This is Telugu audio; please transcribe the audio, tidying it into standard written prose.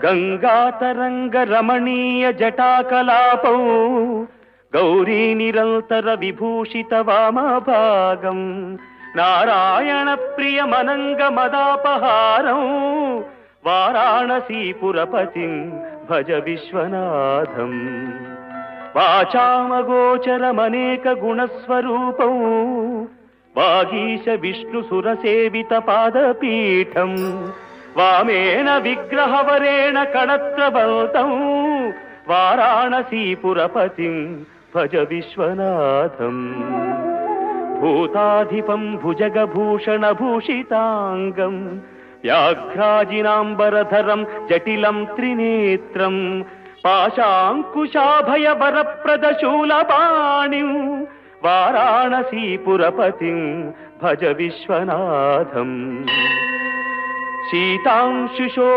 గంగాతరంగ రమణీయ జటాకలాపౌ గౌరీ నిరంతర విభూషిత వామభాగం నారాయణ ప్రియమనంగ మదాపహారం వారాణసీపురపతిం భజ విశ్వనాథం వాచామగోచరమనేక గుణస్వరూపం వాగీశ విష్ణు సురసేవిత పాదపీఠం వామేన విగ్రహవరేణ కణత్రబల్తం వారాణసీపురపతిం భజ విశ్వనాథం భూతాధిపం భుజగభూషణ భూషితాంగం వ్యాఘ్రాజినాంబరధరం జటిలం త్రినేత్రం పాశాంకుశాభయవరప్రదశూలపాణిం వారాణసీపురపతిం భజ విశ్వనాథం శీతాంశుశో